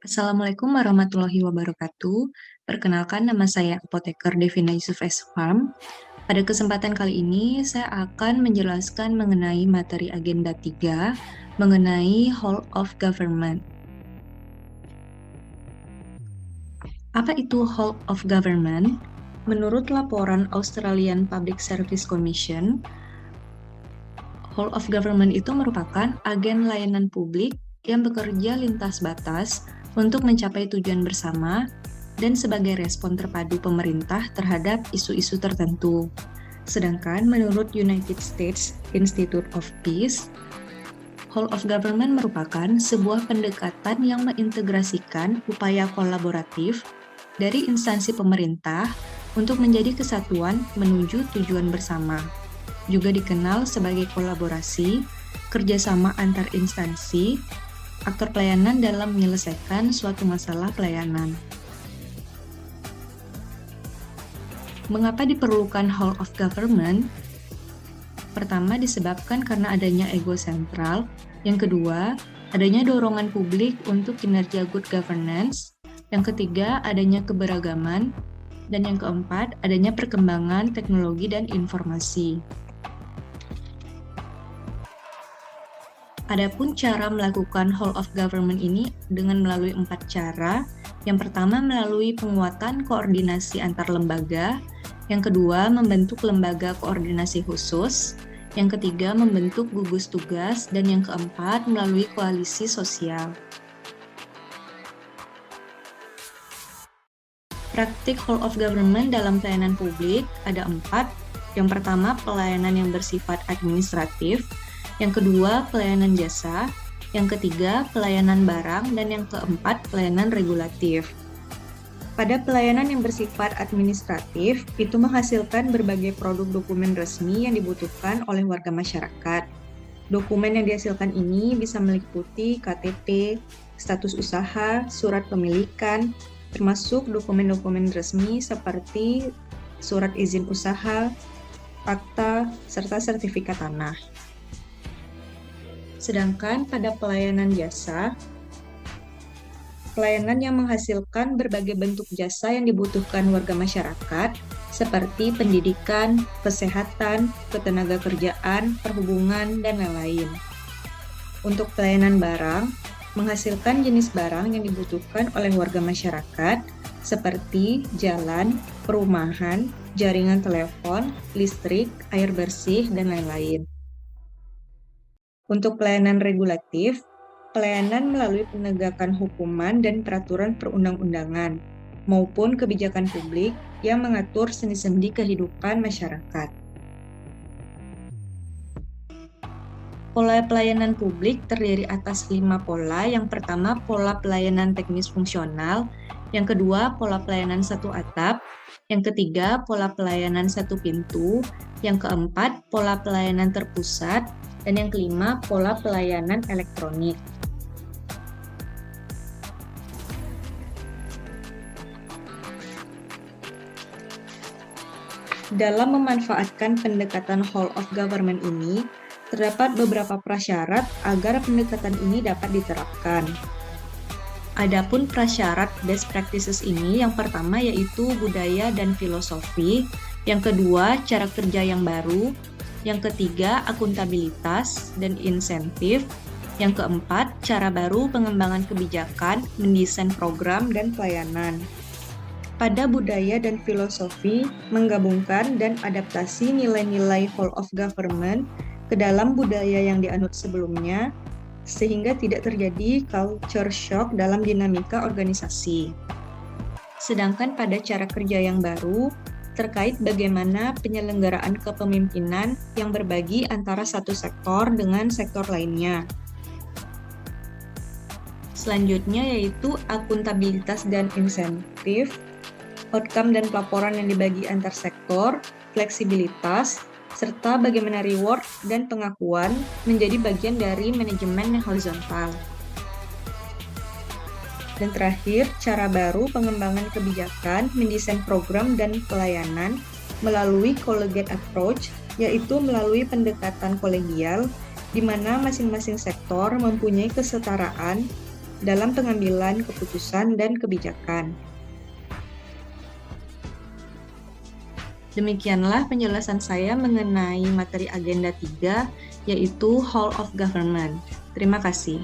Assalamualaikum warahmatullahi wabarakatuh. Perkenalkan, nama saya Apoteker Devina Yusuf S. Farm. Pada kesempatan kali ini, saya akan menjelaskan mengenai materi agenda 3, mengenai Whole of Government. Apa itu Whole of Government? Menurut laporan Australian Public Service Commission, Whole of Government itu merupakan agen layanan publik yang bekerja lintas batas untuk mencapai tujuan bersama dan sebagai respon terpadu pemerintah terhadap isu-isu tertentu. Sedangkan menurut United States Institute of Peace, Whole of Government merupakan sebuah pendekatan yang mengintegrasikan upaya kolaboratif dari instansi pemerintah untuk menjadi kesatuan menuju tujuan bersama. Juga dikenal sebagai kolaborasi, kerjasama antar instansi, aktor pelayanan dalam menyelesaikan suatu masalah pelayanan. Mengapa diperlukan Whole of Government? Pertama, disebabkan karena adanya ego sentral. Yang kedua, adanya dorongan publik untuk kinerja good governance. Yang ketiga, adanya keberagaman. Dan yang keempat, adanya perkembangan teknologi dan informasi. Adapun cara melakukan Whole of Government ini dengan melalui 4 cara. Yang pertama, melalui penguatan koordinasi antar lembaga. Yang kedua, membentuk lembaga koordinasi khusus. Yang ketiga, membentuk gugus tugas. Dan yang keempat, melalui koalisi sosial. Praktik Whole of Government dalam pelayanan publik ada 4. Yang pertama, pelayanan yang bersifat administratif. Yang kedua, pelayanan jasa. Yang ketiga, pelayanan barang. Dan yang keempat, pelayanan regulatif. Pada pelayanan yang bersifat administratif, itu menghasilkan berbagai produk dokumen resmi yang dibutuhkan oleh warga masyarakat. Dokumen yang dihasilkan ini bisa meliputi KTP, status usaha, surat pemilikan, termasuk dokumen-dokumen resmi seperti surat izin usaha, akta, serta sertifikat tanah. Sedangkan pada pelayanan jasa, pelayanan yang menghasilkan berbagai bentuk jasa yang dibutuhkan warga masyarakat, seperti pendidikan, kesehatan, ketenagakerjaan, perhubungan, dan lain-lain. Untuk pelayanan barang, menghasilkan jenis barang yang dibutuhkan oleh warga masyarakat, seperti jalan, perumahan, jaringan telepon, listrik, air bersih, dan lain-lain. Untuk pelayanan regulatif, pelayanan melalui penegakan hukuman dan peraturan perundang-undangan, maupun kebijakan publik yang mengatur sendi-sendi kehidupan masyarakat. Pola pelayanan publik terdiri atas 5 pola. Yang pertama, pola pelayanan teknis fungsional. Yang kedua, pola pelayanan satu atap. Yang ketiga, pola pelayanan satu pintu. Yang keempat, pola pelayanan terpusat. Dan yang kelima, pola pelayanan elektronik. Dalam memanfaatkan pendekatan Whole of Government ini, terdapat beberapa prasyarat agar pendekatan ini dapat diterapkan. Adapun prasyarat best practices ini, yang pertama yaitu budaya dan filosofi, yang kedua cara kerja yang baru, yang ketiga akuntabilitas dan insentif, yang keempat cara baru pengembangan kebijakan, mendesain program dan pelayanan. Pada budaya dan filosofi, menggabungkan dan adaptasi nilai-nilai Whole of Government ke dalam budaya yang dianut sebelumnya, sehingga tidak terjadi culture shock dalam dinamika organisasi. Sedangkan pada cara kerja yang baru, terkait bagaimana penyelenggaraan kepemimpinan yang berbagi antara satu sektor dengan sektor lainnya. Selanjutnya yaitu akuntabilitas dan insentif, outcome dan pelaporan yang dibagi antar sektor, fleksibilitas, serta bagaimana reward dan pengakuan menjadi bagian dari manajemen yang horizontal. Dan terakhir, cara baru pengembangan kebijakan, mendesain program dan pelayanan melalui collegiate approach, yaitu melalui pendekatan kolegial, di mana masing-masing sektor mempunyai kesetaraan dalam pengambilan keputusan dan kebijakan. Demikianlah penjelasan saya mengenai materi agenda 3, yaitu Whole of Government. Terima kasih.